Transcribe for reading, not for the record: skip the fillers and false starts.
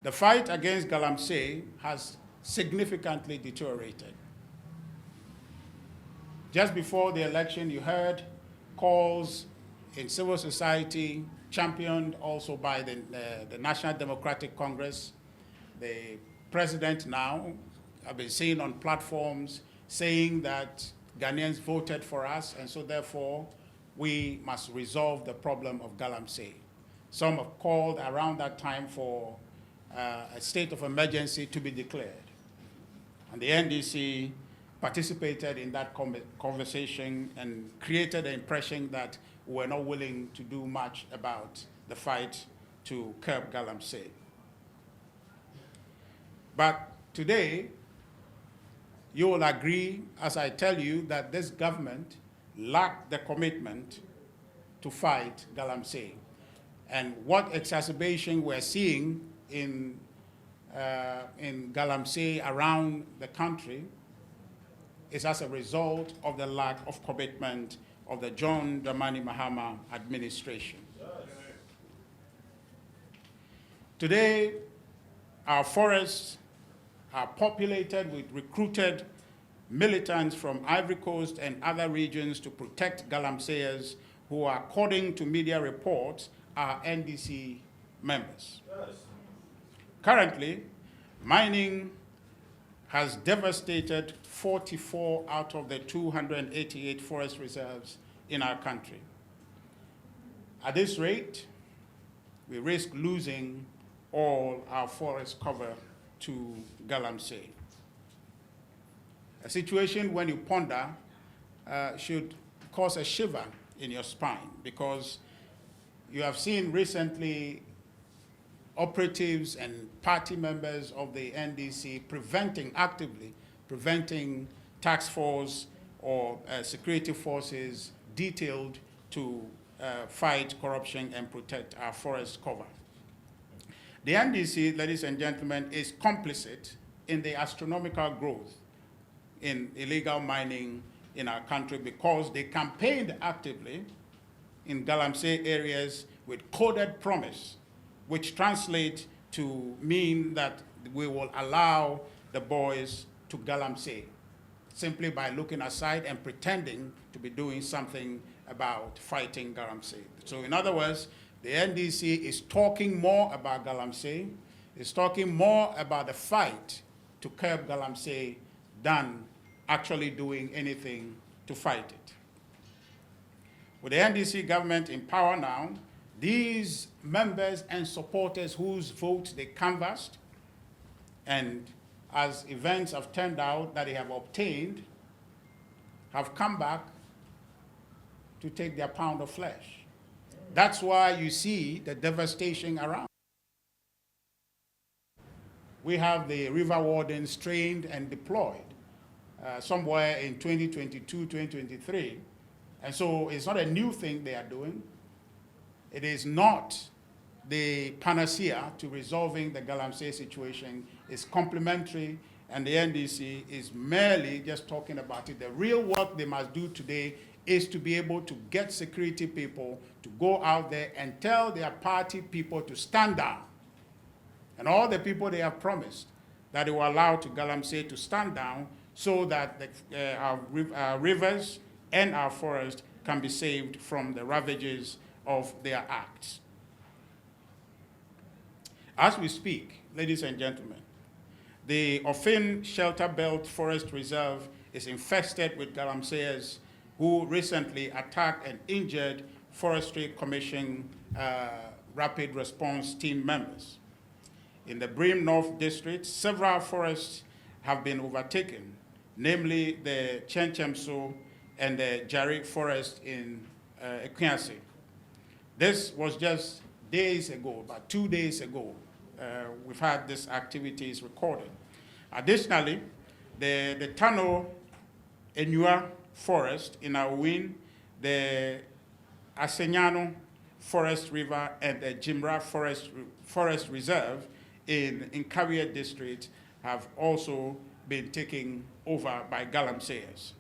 The fight against Galamsey has significantly deteriorated. Just before the election, you heard calls in civil society, championed also by the National Democratic Congress. The president now have been seen on platforms saying that Ghanaians voted for us, and so therefore we must resolve the problem of Galamsey. Some have called around that time for a state of emergency to be declared. And the NDC participated in that conversation and created the impression that we were not willing to do much about the fight to curb Galamsey. But today, you will agree, as I tell you, that this government lacked the commitment to fight Galamsey. And what exacerbation we're seeing in Galamsey around the country is as a result of the lack of commitment of the John Dramani Mahama administration. Today, our forests are populated with recruited militants from Ivory Coast and other regions to protect Galamseyers who, according to media reports, are NDC members. Yes. Currently, mining has devastated 44 out of the 288 forest reserves in our country. At this rate, we risk losing all our forest cover to Galamsey. A situation when you ponder should cause a shiver in your spine, because you have seen recently operatives and party members of the NDC actively preventing task force or security forces detailed to fight corruption and protect our forest cover. The NDC, ladies and gentlemen, is complicit in the astronomical growth in illegal mining in our country because they campaigned actively in Galamsey areas with coded promise, which translate to mean that we will allow the boys to Galamsey simply by looking aside and pretending to be doing something about fighting Galamsey. So in other words, the NDC is talking more about Galamsey, is talking more about the fight to curb Galamsey than actually doing anything to fight it. With the NDC government in power now, these members and supporters whose votes they canvassed, and as events have turned out that they have obtained, have come back to take their pound of flesh. That's why you see the devastation around. We have the river wardens trained and deployed somewhere in 2022, 2023. And so it's not a new thing they are doing. It is not the panacea to resolving the Galamsey situation. It's complementary, and the NDC is merely just talking about it. The real work they must do today is to be able to get security people to go out there and tell their party people to stand down. And all the people they have promised that they will allow to Galamsey to stand down so that our rivers and our forest can be saved from the ravages of their acts. As we speak, ladies and gentlemen, the Ofin Shelter Belt Forest Reserve is infested with Galamseyers who recently attacked and injured Forestry Commission Rapid Response Team members. In the Brim North District, several forests have been overtaken, namely the Chenchemso and the Jari Forest in Equiansi. This was just days ago, about 2 days ago. We've had these activities recorded. Additionally, the Tano Enua Forest in Awin, the Asenyano Forest River, and the Jimra Forest Reserve in Kawiya District have also been taken over by Galamseyers.